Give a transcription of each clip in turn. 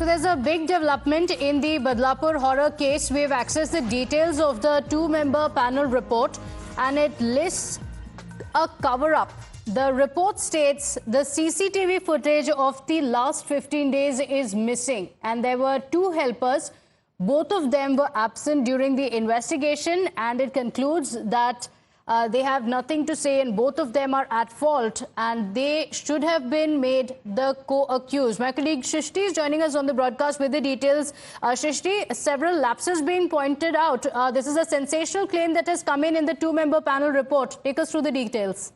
So there's a big development in the Badlapur horror case. We've accessed the details of the two-member panel report, and it lists a cover-up. The report states the CCTV footage of the last 15 days is missing, and there were two helpers. Both of them were absent during the investigation, and it concludes that they have nothing to say and both of them are at fault and they should have been made the co-accused. My colleague Shrishti is joining us on the broadcast with the details. Shrishti, several lapses being pointed out. This is a sensational claim that has come in the two-member panel report. Take us through the details.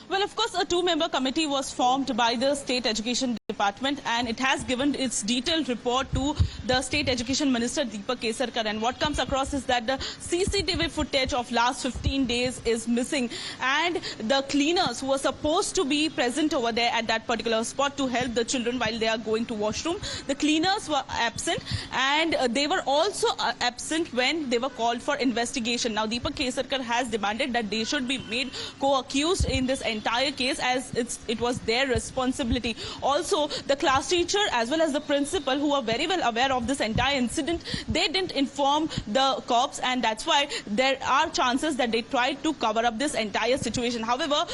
Well, of course, a two-member committee was formed by the State Education Department and it has given its detailed report to the State Education Minister Deepak Kesarkar. And what comes across is that the CCTV footage of last 15 days is missing, and the cleaners who were supposed to be present over there at that particular spot to help the children while they are going to washroom, the cleaners were absent, and they were also absent when they were called for investigation. Now, Deepak Kesarkar has demanded that they should be made co-accused in this entire case, as it was their responsibility. Also, the class teacher as well as the principal, who are very well aware of this entire incident, they didn't inform the cops, and that's why there are chances that they tried to cover up this entire situation. However,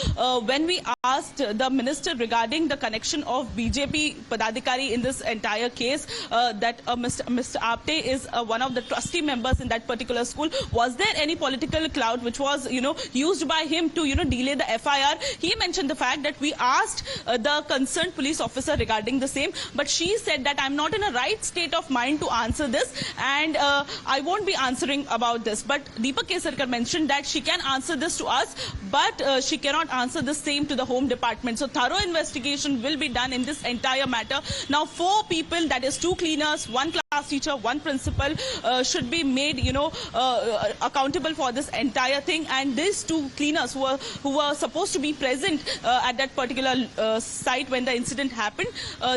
when we asked the minister regarding the connection of BJP Padadikari in this entire case, that Mr. Apte is one of the trustee members in that particular school, was there any political clout which was, used by him to, delay the FIR? He mentioned the fact that we asked the concerned police officer regarding the same, but she said that I'm not in a right state of mind to answer this, and I won't be answering about this. But Deepak Kesarkar mentioned that she can answer this to us, but she cannot answer the same to the Home Department. So thorough investigation will be done in this entire matter. Now, 4 people, that is 2 cleaners, 1 class teacher, 1 principal, should be made, accountable for this entire thing. And these 2 cleaners who were supposed to be present at that particular site when the incident happened,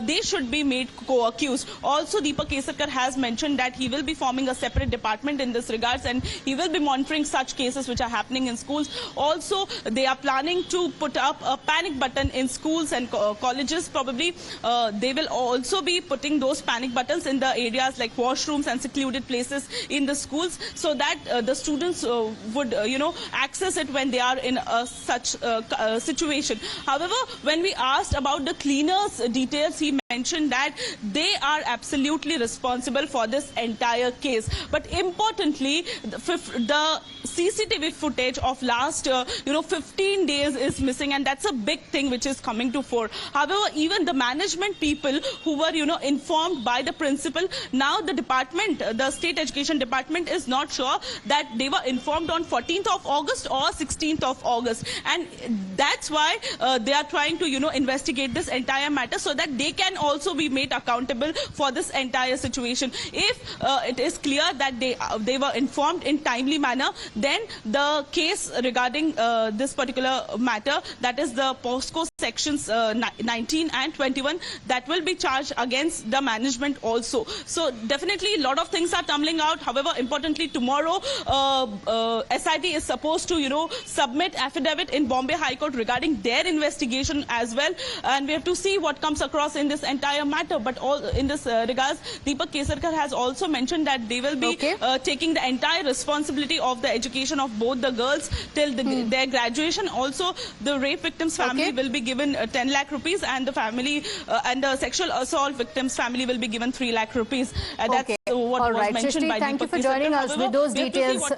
they should be made co-accused. Also, Deepak Kesarkar has mentioned that he will be forming a separate department in this regards, and he will be monitoring such cases which are happening in schools. Also, they are planning to put up a panic button in schools and colleges. Probably they will also be putting those panic buttons in the areas like washrooms and secluded places in the schools, so that the students would access it when they are in such situation. However, when we asked about the cleaners' details, he mentioned that they are absolutely responsible for this entire case. But importantly, the CCTV footage of last 15 days is missing, and that's a big thing which is coming to fore. However, even the management people who were informed by the principal, now the department, the State Education Department, is not sure that they were informed on 14th of August or 16th of August, and that's why they are trying to investigate this entire matter so that they can also be made accountable for this entire situation. If it is clear that they were informed in timely manner, then the case regarding this particular matter, that is the POSCO sections 19 and 21, that will be charged against the management also. So definitely a lot of things are tumbling out. However, importantly, tomorrow SIT is supposed to submit affidavit in Bombay High Court regarding their investigation as well, and we have to see what comes across in this entire matter. But all in this regards, Deepak Kesarkar has also mentioned that they will be taking the entire responsibility of the education of both the girls till their graduation. Also, the rape victims' family will be given 10 lakh rupees, and the family and the sexual assault victims' family will be given 3 lakh rupees. That's what was mentioned by Deepak Kesarkar. Thank you for joining us with those details.